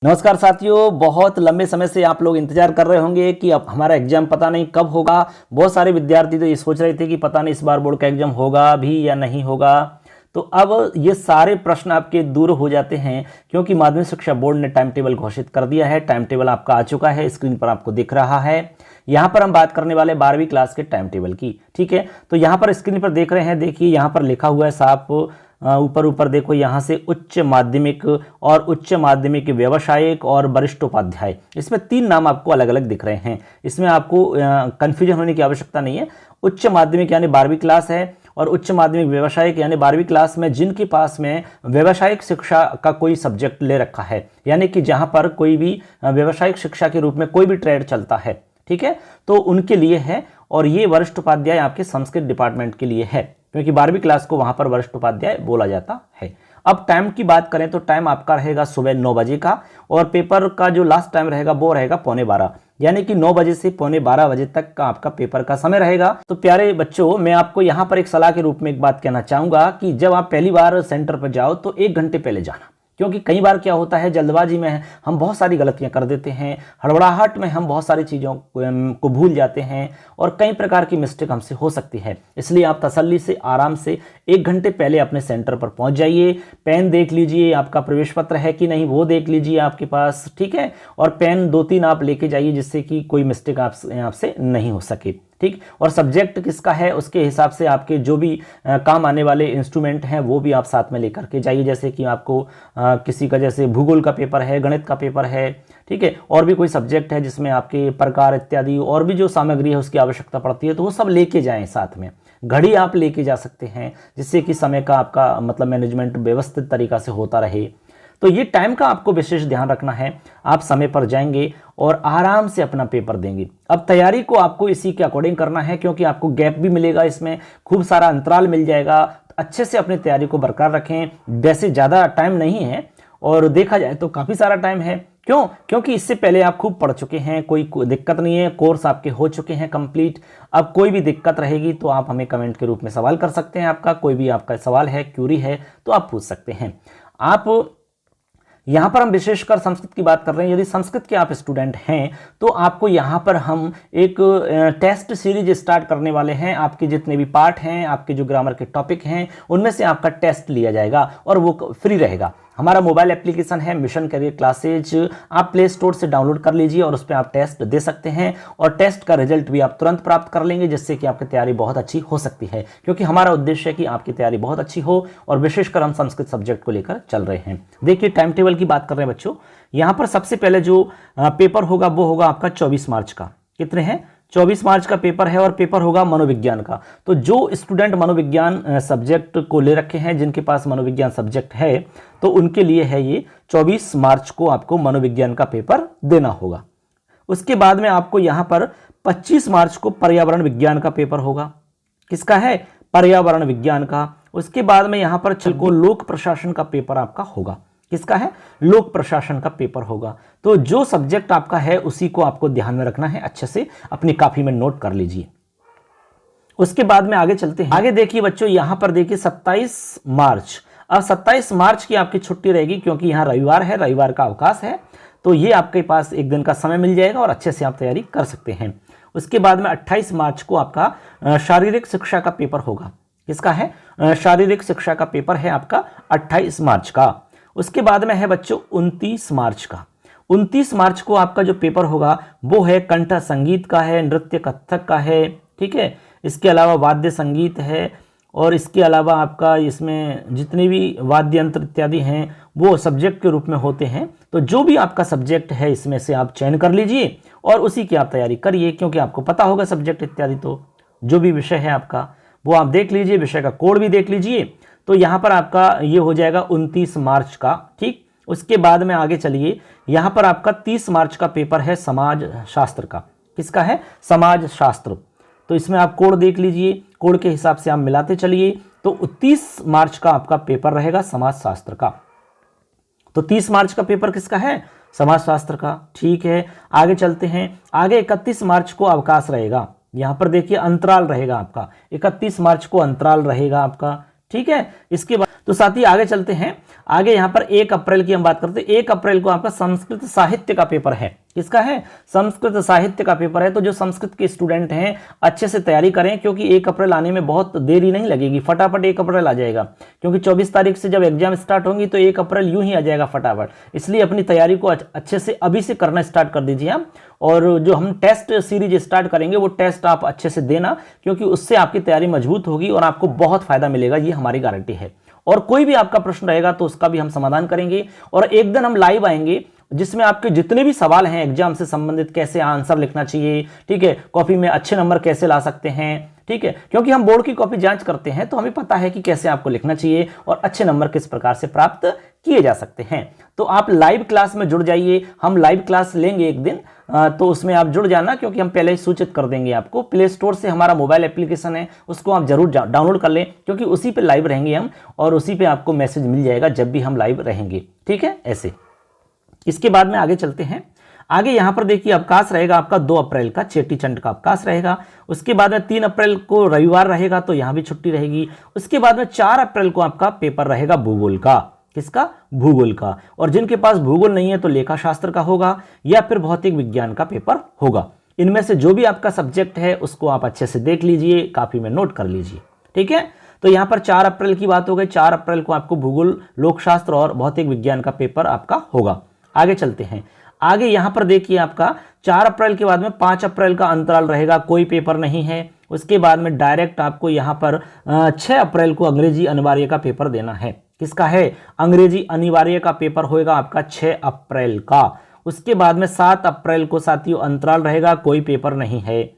नमस्कार साथियों, बहुत लंबे समय से आप लोग इंतजार कर रहे होंगे कि अब हमारा एग्जाम पता नहीं कब होगा। बहुत सारे विद्यार्थी तो ये सोच रहे थे कि पता नहीं इस बार बोर्ड का एग्जाम होगा भी या नहीं होगा। तो अब ये सारे प्रश्न आपके दूर हो जाते हैं क्योंकि माध्यमिक शिक्षा बोर्ड ने टाइम टेबल घोषित कर दिया है। टाइम टेबल आपका आ चुका है, स्क्रीन पर आपको दिख रहा है। यहाँ पर हम बात करने वाले 12वीं क्लास के टाइम टेबल की, ठीक है। तो यहाँ पर स्क्रीन पर देख रहे हैं, देखिए यहाँ पर लिखा हुआ है साफ ऊपर देखो, यहाँ से उच्च माध्यमिक और उच्च माध्यमिक व्यावसायिक और वरिष्ठ उपाध्याय, इसमें 3 नाम आपको अलग अलग दिख रहे हैं। इसमें आपको कंफ्यूजन होने की आवश्यकता नहीं है। उच्च माध्यमिक यानी 12वीं क्लास है और उच्च माध्यमिक व्यावसायिक यानी 12वीं क्लास में जिनके पास में व्यावसायिक शिक्षा का कोई सब्जेक्ट ले रखा है, यानी कि जहां पर कोई भी व्यावसायिक शिक्षा के रूप में कोई भी ट्रेड चलता है, ठीक है, तो उनके लिए है। और ये वरिष्ठ उपाध्याय आपके संस्कृत डिपार्टमेंट के लिए है क्योंकि 12वीं क्लास को वहां पर वरिष्ठ उपाध्याय बोला जाता है। अब टाइम की बात करें तो टाइम आपका रहेगा सुबह 9 बजे का और पेपर का जो लास्ट टाइम रहेगा वो रहेगा 11:15, यानी कि 9 बजे से 11:15 बजे तक का आपका पेपर का समय रहेगा। तो प्यारे बच्चों, मैं आपको यहाँ पर एक सलाह के रूप में एक बात कहना चाहूंगा कि जब आप पहली बार सेंटर पर जाओ तो 1 घंटे पहले जाना, क्योंकि कई बार क्या होता है, जल्दबाजी में हम बहुत सारी गलतियां कर देते हैं, हड़बड़ाहट में हम बहुत सारी चीज़ों को भूल जाते हैं और कई प्रकार की मिस्टेक हमसे हो सकती है। इसलिए आप तसल्ली से आराम से 1 घंटे पहले अपने सेंटर पर पहुंच जाइए। पेन देख लीजिए, आपका प्रवेश पत्र है कि नहीं वो देख लीजिए आपके पास, ठीक है, और पेन 2-3 आप लेके जाइए जिससे कि कोई मिस्टेक आपसे नहीं हो सके, ठीक। और सब्जेक्ट किसका है उसके हिसाब से आपके जो भी काम आने वाले इंस्ट्रूमेंट हैं वो भी आप साथ में लेकर के जाइए। जैसे कि आपको किसी का जैसे भूगोल का पेपर है, गणित का पेपर है, ठीक है, और भी कोई सब्जेक्ट है जिसमें आपके प्रकार इत्यादि और भी जो सामग्री है उसकी आवश्यकता पड़ती है, तो वो सब लेके जाएं साथ में। घड़ी आप लेके जा सकते हैं जिससे कि समय का आपका मतलब मैनेजमेंट व्यवस्थित तरीका से होता रहे। तो ये टाइम का आपको विशेष ध्यान रखना है। आप समय पर जाएंगे और आराम से अपना पेपर देंगे। अब तैयारी को आपको इसी के अकॉर्डिंग करना है क्योंकि आपको गैप भी मिलेगा, इसमें खूब सारा अंतराल मिल जाएगा। अच्छे से अपनी तैयारी को बरकरार रखें। वैसे ज़्यादा टाइम नहीं है और देखा जाए तो काफ़ी सारा टाइम है। क्यों? क्योंकि इससे पहले आप खूब पढ़ चुके हैं, कोई दिक्कत नहीं है, कोर्स आपके हो चुके हैं कंप्लीट। अब कोई भी दिक्कत रहेगी तो आप हमें कमेंट के रूप में सवाल कर सकते हैं। आपका कोई भी आपका सवाल है, क्यूरी है तो आप पूछ सकते हैं। आप यहाँ पर हम विशेषकर संस्कृत की बात कर रहे हैं। यदि संस्कृत के आप स्टूडेंट हैं तो आपको यहाँ पर हम एक टेस्ट सीरीज स्टार्ट करने वाले हैं। आपके जितने भी पार्ट हैं, आपके जो ग्रामर के टॉपिक हैं, उनमें से आपका टेस्ट लिया जाएगा और वो फ्री रहेगा। हमारा मोबाइल एप्लीकेशन है मिशन करियर क्लासेज, आप प्ले स्टोर से डाउनलोड कर लीजिए और उस पर आप टेस्ट दे सकते हैं और टेस्ट का रिजल्ट भी आप तुरंत प्राप्त कर लेंगे, जिससे कि आपकी तैयारी बहुत अच्छी हो सकती है। क्योंकि हमारा उद्देश्य है कि आपकी तैयारी बहुत अच्छी हो और विशेषकर हम संस्कृत सब्जेक्ट को लेकर चल रहे हैं। देखिए टाइम टेबल की बात कर रहे हैं बच्चों। यहाँ पर सबसे पहले जो पेपर होगा वो होगा आपका 24 मार्च का। कितने हैं? 24 मार्च का पेपर है और पेपर होगा मनोविज्ञान का। तो जो स्टूडेंट मनोविज्ञान सब्जेक्ट को ले रखे हैं, जिनके पास मनोविज्ञान सब्जेक्ट है, तो उनके लिए है ये 24 मार्च को आपको मनोविज्ञान का पेपर देना होगा। उसके बाद में आपको यहाँ पर 25 मार्च को पर्यावरण विज्ञान का पेपर होगा। किसका है? पर्यावरण विज्ञान का। उसके बाद में यहाँ पर को लोक प्रशासन का पेपर आपका होगा। किसका है? लोक प्रशासन का पेपर होगा। तो जो सब्जेक्ट आपका है उसी को आपको ध्यान में रखना है, अच्छे से अपनी कॉपी में नोट कर लीजिए। उसके बाद में आगे चलते हैं। आगे देखिए बच्चों, यहां पर देखिए 27 मार्च। अब 27 मार्च की आपकी छुट्टी रहेगी क्योंकि यहाँ रविवार है, रविवार का अवकाश है, तो ये आपके पास एक दिन का समय मिल जाएगा और अच्छे से आप तैयारी कर सकते हैं। उसके बाद में 28 मार्च को आपका शारीरिक शिक्षा का पेपर होगा। किसका है? शारीरिक शिक्षा का पेपर है आपका 28 मार्च का। उसके बाद में है बच्चों 29 मार्च का। 29 मार्च को आपका जो पेपर होगा वो है कंठ संगीत का है, नृत्य कथक का है, ठीक है। इसके अलावा वाद्य संगीत है और इसके अलावा आपका इसमें जितने भी वाद्य यंत्र इत्यादि हैं वो सब्जेक्ट के रूप में होते हैं। तो जो भी आपका सब्जेक्ट है इसमें से आप चयन कर लीजिए और उसी की आप तैयारी करिए, क्योंकि आपको पता होगा सब्जेक्ट इत्यादि। तो जो भी विषय है आपका वो आप देख लीजिए, विषय का कोड भी देख लीजिए। तो यहाँ पर आपका ये हो जाएगा 29 मार्च का, ठीक। उसके बाद में आगे चलिए, यहाँ पर आपका 30 मार्च का पेपर है समाज शास्त्र का। किसका है? समाज शास्त्र। तो इसमें आप कोड देख लीजिए, कोड के हिसाब से आप मिलाते चलिए। तो 30 मार्च का आपका पेपर रहेगा समाज शास्त्र का। तो 30 मार्च का पेपर किसका है? समाज शास्त्र का, ठीक है। आगे चलते हैं। आगे 31 मार्च को अवकाश रहेगा। यहाँ पर देखिए अंतराल रहेगा आपका, 31 मार्च को अंतराल रहेगा आपका, ठीक है। इसके बाद तो साथी आगे चलते हैं। आगे यहाँ पर 1 अप्रैल की हम बात करते हैं। 1 अप्रैल को आपका संस्कृत साहित्य का पेपर है। किसका है? संस्कृत साहित्य का पेपर है। तो जो संस्कृत के स्टूडेंट हैं अच्छे से तैयारी करें, क्योंकि 1 अप्रैल आने में बहुत देरी नहीं लगेगी, फटाफट 1 अप्रैल आ जाएगा। क्योंकि 24 तारीख से जब एग्जाम स्टार्ट होंगी तो 1 अप्रैल यूं ही आ जाएगा फटाफट। इसलिए अपनी तैयारी को अच्छे से अभी से करना स्टार्ट कर दीजिए आप। और जो हम टेस्ट सीरीज स्टार्ट करेंगे वो टेस्ट आप अच्छे से देना, क्योंकि उससे आपकी तैयारी मजबूत होगी और आपको बहुत फायदा मिलेगा, ये हमारी गारंटी है। और कोई भी आपका प्रश्न रहेगा तो उसका भी हम समाधान करेंगे। और एक दिन हम लाइव आएंगे जिसमें आपके जितने भी सवाल हैं एग्जाम से संबंधित, कैसे आंसर लिखना चाहिए, ठीक है, कॉपी में अच्छे नंबर कैसे ला सकते हैं, ठीक है, क्योंकि हम बोर्ड की कॉपी जांच करते हैं तो हमें पता है कि कैसे आपको लिखना चाहिए और अच्छे नंबर किस प्रकार से प्राप्त किए जा सकते हैं। तो आप लाइव क्लास में जुड़ जाइए। हम लाइव क्लास लेंगे एक दिन, तो उसमें आप जुड़ जाना, क्योंकि हम पहले ही सूचित कर देंगे आपको। प्ले स्टोर से हमारा मोबाइल एप्लीकेशन है, उसको आप जरूर डाउनलोड कर लें, क्योंकि उसी पे लाइव रहेंगे हम और उसी पे आपको मैसेज मिल जाएगा जब भी हम लाइव रहेंगे, ठीक है। ऐसे इसके बाद में आगे चलते हैं। आगे यहां पर देखिए अवकाश रहेगा आपका 2 अप्रैल का, चेटी चंड का अवकाश रहेगा। उसके बाद में 3 अप्रैल को रविवार रहेगा, तो यहां भी छुट्टी रहेगी। उसके बाद में 4 अप्रैल को आपका पेपर रहेगा भूगोल का। किसका? भूगोल का। और जिनके पास भूगोल नहीं है तो लेखा शास्त्र का होगा या फिर भौतिक विज्ञान का पेपर होगा। इनमें से जो भी आपका सब्जेक्ट है उसको आप अच्छे से देख लीजिए, कॉपी में नोट कर लीजिए, ठीक है। तो यहां पर 4 अप्रैल की बात हो गई। 4 अप्रैल को आपको भूगोल, लोकशास्त्र और भौतिक विज्ञान का पेपर आपका होगा। आगे चलते हैं। आगे यहां पर देखिए आपका 4 अप्रैल के बाद में 5 अप्रैल का अंतराल रहेगा, कोई पेपर नहीं है। उसके बाद में डायरेक्ट आपको यहां पर 6 अप्रैल को अंग्रेजी अनिवार्य का पेपर देना है। किसका है? अंग्रेजी अनिवार्य का पेपर होगा आपका 6 अप्रैल का। उसके बाद में 7 अप्रैल को साथियों अंतराल रहेगा, कोई पेपर नहीं है।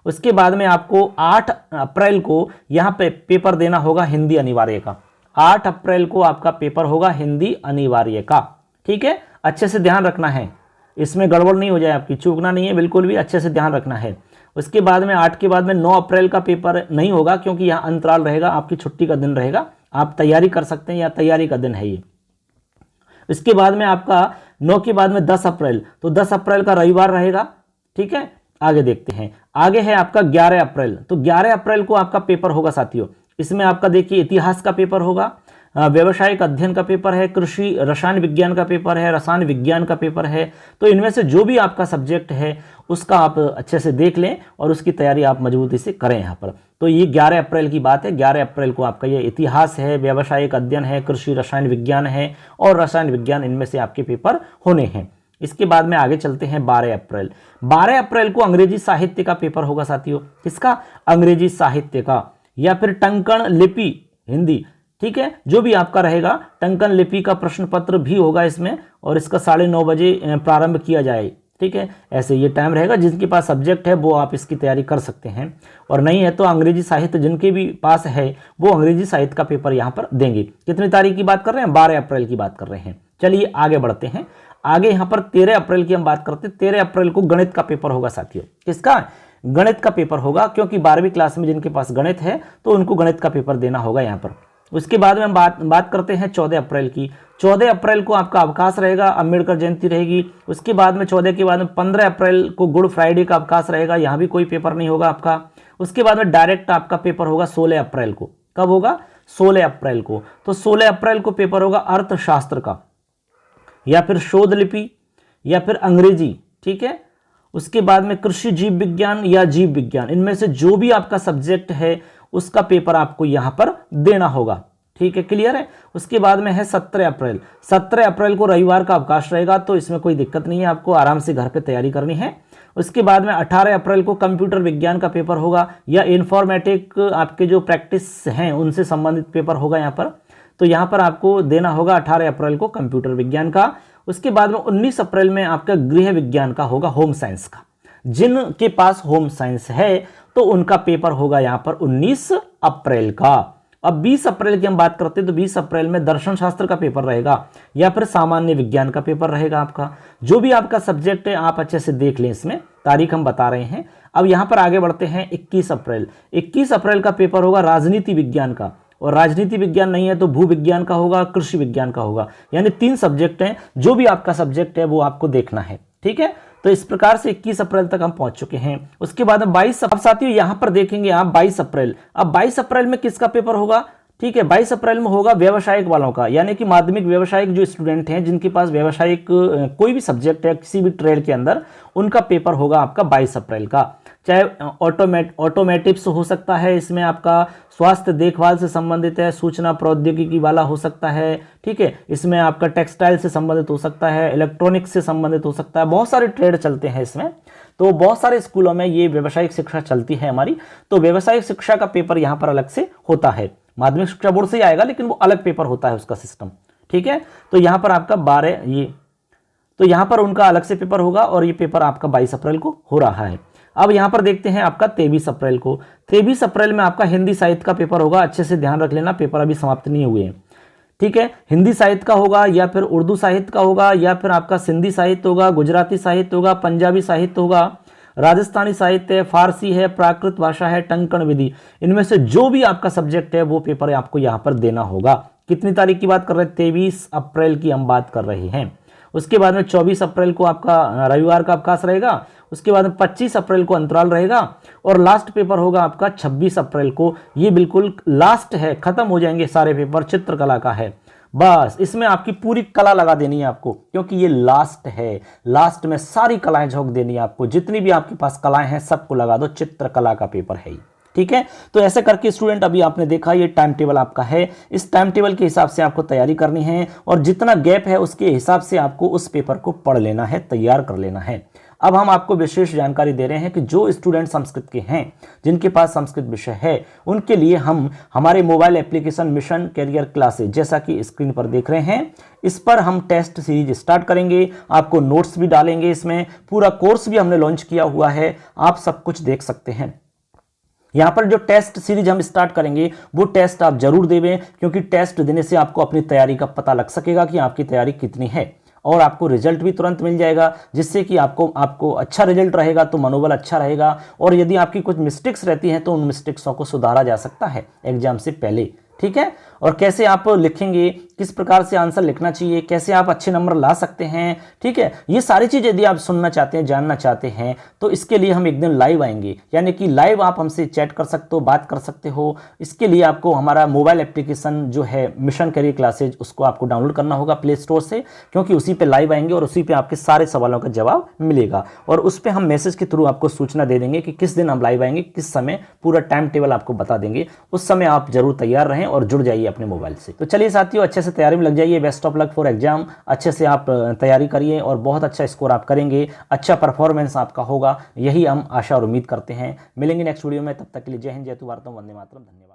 उसके बाद में आपको 8 अप्रैल को यहां पे पेपर देना होगा हिंदी अनिवार्य का। 8 अप्रैल को आपका पेपर होगा हिंदी अनिवार्य का, ठीक है। अच्छे से ध्यान रखना है, इसमें गड़बड़ नहीं हो जाए आपकी, चूकना नहीं है बिल्कुल भी, अच्छे से ध्यान रखना है। उसके बाद में 8 के बाद में 9 अप्रैल का पेपर नहीं होगा, क्योंकि यहाँ अंतराल रहेगा, आपकी छुट्टी का दिन रहेगा, आप तैयारी कर सकते हैं या तैयारी का दिन है ये। इसके बाद में आपका 9 के बाद में 10 अप्रैल, तो 10 अप्रैल का रविवार रहेगा, ठीक है। आगे देखते हैं। आगे है आपका 11 अप्रैल, तो 11 अप्रैल को आपका पेपर होगा साथियों। इसमें आपका देखिए इतिहास का पेपर होगा, व्यवसायिक अध्ययन का पेपर है, कृषि रसायन विज्ञान का पेपर है, रसायन विज्ञान का पेपर है। तो इनमें से जो भी आपका सब्जेक्ट है उसका आप अच्छे से देख लें और उसकी तैयारी आप मजबूती से करें यहाँ पर। तो ये 11 अप्रैल की बात है। 11 अप्रैल को आपका ये इतिहास है, व्यावसायिक अध्ययन है, कृषि रसायन विज्ञान है और रसायन विज्ञान, इनमें से आपके पेपर होने हैं। इसके बाद में आगे चलते हैं 12 अप्रैल। 12 अप्रैल को अंग्रेजी साहित्य का पेपर होगा साथियों। किसका? अंग्रेजी साहित्य का, या फिर टंकण लिपि हिंदी, ठीक है। जो भी आपका रहेगा, टंकन लिपि का प्रश्न पत्र भी होगा इसमें, और इसका 9:30 बजे प्रारंभ किया जाए, ठीक है। ऐसे ये टाइम रहेगा। जिनके पास सब्जेक्ट है वो आप इसकी तैयारी कर सकते हैं, और नहीं है तो अंग्रेजी साहित्य जिनके भी पास है वो अंग्रेजी साहित्य का पेपर यहाँ पर देंगे। कितनी तारीख की बात कर रहे हैं? 12 अप्रैल की बात कर रहे हैं। चलिए आगे बढ़ते हैं। आगे यहाँ पर 13 अप्रैल की हम बात करते हैं। 13 अप्रैल को गणित का पेपर होगा साथियों। किसका? गणित का पेपर होगा, क्योंकि 12वीं क्लास में जिनके पास गणित है तो उनको गणित का पेपर देना होगा यहाँ पर। उसके बाद में हम बात करते हैं 14 अप्रैल की। 14 अप्रैल को आपका अवकाश रहेगा, अम्बेडकर जयंती रहेगी। उसके बाद में 14 के बाद में 15 अप्रैल को गुड फ्राइडे का अवकाश रहेगा, यहाँ भी कोई पेपर नहीं होगा आपका। उसके बाद में डायरेक्ट आपका पेपर होगा 16 अप्रैल को। कब होगा? 16 अप्रैल को। तो 16 अप्रैल को पेपर होगा अर्थशास्त्र का, या फिर शोध लिपि, या फिर अंग्रेजी, ठीक है। उसके बाद में कृषि जीव विज्ञान या जीव विज्ञान, इनमें से जो भी आपका सब्जेक्ट है उसका पेपर आपको यहां पर देना होगा, ठीक है। क्लियर है? उसके बाद में है 17 अप्रैल। 17 अप्रैल को रविवार का अवकाश रहेगा, तो इसमें कोई दिक्कत नहीं है, आपको आराम से घर पे तैयारी करनी है। उसके बाद में 18 अप्रैल को कंप्यूटर विज्ञान का पेपर होगा, या इन्फॉर्मेटिक आपके जो प्रैक्टिस हैं उनसे संबंधित पेपर होगा यहाँ पर। तो यहाँ पर आपको देना होगा 18 अप्रैल को कंप्यूटर विज्ञान का। उसके बाद में 19 अप्रैल में आपका गृह विज्ञान का होगा, होम साइंस का। जिनके पास होम साइंस है तो उनका पेपर होगा यहाँ पर 19 अप्रैल का। अब 20 अप्रैल की हम बात करते हैं, तो 20 अप्रैल में दर्शन शास्त्र का पेपर रहेगा, या फिर सामान्य विज्ञान का पेपर रहेगा आपका। जो भी आपका सब्जेक्ट है आप अच्छे से देख लें, इसमें तारीख हम बता रहे हैं। अब यहाँ पर आगे बढ़ते हैं 21 अप्रैल। 21 अप्रैल का पेपर होगा राजनीति विज्ञान का, और राजनीति विज्ञान नहीं है तो भू विज्ञान का होगा, कृषि विज्ञान का होगा। यानी 3 सब्जेक्ट हैं, जो भी आपका सब्जेक्ट है वो आपको देखना है, ठीक है। तो इस प्रकार से 21 अप्रैल तक हम पहुंच चुके हैं। उसके बाद 22 अब साथियों यहां पर देखेंगे आप 22 अप्रैल। अब 22 अप्रैल में किसका पेपर होगा? ठीक है। 22 अप्रैल में होगा व्यवसायिक वालों का, यानी कि माध्यमिक व्यवसायिक जो स्टूडेंट हैं जिनके पास व्यवसायिक कोई भी सब्जेक्ट है किसी भी ट्रेड के अंदर, उनका पेपर होगा आपका 22 अप्रैल का। चाहे ऑटोमेटिव्स हो सकता है, इसमें आपका स्वास्थ्य देखभाल से संबंधित है, सूचना प्रौद्योगिकी वाला हो सकता है, ठीक है। इसमें आपका टेक्सटाइल से संबंधित हो सकता है, इलेक्ट्रॉनिक्स से संबंधित हो सकता है, बहुत सारे ट्रेड चलते हैं इसमें। तो बहुत सारे स्कूलों में ये व्यावसायिक शिक्षा चलती है हमारी। तो व्यावसायिक शिक्षा का पेपर यहाँ पर अलग से होता है, माध्यमिक शिक्षा बोर्ड से ही आएगा, लेकिन वो अलग पेपर होता है उसका सिस्टम, ठीक है। तो यहाँ पर आपका 12 ये, तो यहाँ पर उनका अलग से पेपर होगा और ये पेपर आपका 22 अप्रैल को हो रहा है। अब यहाँ पर देखते हैं आपका 23 अप्रैल को। 23 अप्रैल में आपका हिंदी साहित्य का पेपर होगा। अच्छे से ध्यान रख लेना, पेपर अभी समाप्त नहीं हुए हैं, ठीक है। हिंदी साहित्य का होगा या फिर उर्दू साहित्य का होगा या फिर आपका सिंधी साहित्य होगा, गुजराती साहित्य होगा, पंजाबी साहित्य होगा, राजस्थानी साहित्य है, फारसी है, प्राकृत भाषा है, टंकण विधि, इनमें से जो भी आपका सब्जेक्ट है वो पेपर आपको यहाँ पर देना होगा। कितनी तारीख की बात कर रहे हैं? 23 अप्रैल की हम बात कर रहे हैं। उसके बाद में 24 अप्रैल को आपका रविवार का अवकाश रहेगा। उसके बाद में 25 अप्रैल को अंतराल रहेगा और लास्ट पेपर होगा आपका 26 अप्रैल को। ये बिल्कुल लास्ट है, खत्म हो जाएंगे सारे पेपर, चित्रकला का है। बस इसमें आपकी पूरी कला लगा देनी है आपको, क्योंकि ये लास्ट है। लास्ट में सारी कलाएं झोंक देनी है आपको, जितनी भी आपके पास कलाएं हैं सबको लगा दो, चित्रकला का पेपर है, ठीक है। तो ऐसे करके स्टूडेंट अभी आपने देखा ये टाइम टेबल आपका है। इस टाइम टेबल के हिसाब से आपको तैयारी करनी है और जितना गैप है उसके हिसाब से आपको उस पेपर को पढ़ लेना है, तैयार कर लेना है। अब हम आपको विशेष जानकारी दे रहे हैं कि जो स्टूडेंट संस्कृत के हैं, जिनके पास संस्कृत विषय है, उनके लिए हम हमारे mobile application mission career classes, जैसा कि स्क्रीन पर देख रहे हैं, इस पर हम टेस्ट सीरीज स्टार्ट करेंगे। आपको नोट्स भी डालेंगे, इसमें पूरा कोर्स भी हमने लॉन्च किया हुआ है, आप सब कुछ देख सकते हैं। यहाँ पर जो टेस्ट सीरीज हम स्टार्ट करेंगे वो टेस्ट आप जरूर देवें, क्योंकि टेस्ट देने से आपको अपनी तैयारी का पता लग सकेगा कि आपकी तैयारी कितनी है और आपको रिजल्ट भी तुरंत मिल जाएगा, जिससे कि आपको अच्छा रिजल्ट रहेगा तो मनोबल अच्छा रहेगा। और यदि आपकी कुछ मिस्टेक्स रहती हैं तो उन मिस्टेक्सों को सुधारा जा सकता है एग्जाम से पहले, ठीक है। और कैसे आप लिखेंगे, किस प्रकार से आंसर लिखना चाहिए, कैसे आप अच्छे नंबर ला सकते हैं, ठीक है। ये सारी चीज़ यदि आप सुनना चाहते हैं, जानना चाहते हैं, तो इसके लिए हम एक दिन लाइव आएंगे, यानी कि लाइव आप हमसे चैट कर सकते हो, बात कर सकते हो। इसके लिए आपको हमारा मोबाइल एप्लीकेशन जो है मिशन करियर क्लासेज, उसको आपको डाउनलोड करना होगा प्ले स्टोर से, क्योंकि उसी पे लाइव आएंगे और उसी पे आपके सारे सवालों का जवाब मिलेगा। और उस पर हम मैसेज के थ्रू आपको सूचना दे देंगे कि किस दिन हम लाइव आएंगे, किस समय, पूरा टाइम टेबल आपको बता देंगे। उस समय आप जरूर तैयार रहें और जुड़ जाइए अपने मोबाइल से। तो चलिए साथियों, अच्छे से तैयारी में लग जाइए। Best of luck for exam. अच्छे से आप तैयारी करिए और बहुत अच्छा स्कोर आप करेंगे, अच्छा परफॉर्मेंस आपका होगा, यही हम आशा और उम्मीद करते हैं। मिलेंगे नेक्स्ट वीडियो में, तब तक के लिए जय हिंद, जय भारत, वंदे मातरम, धन्यवाद।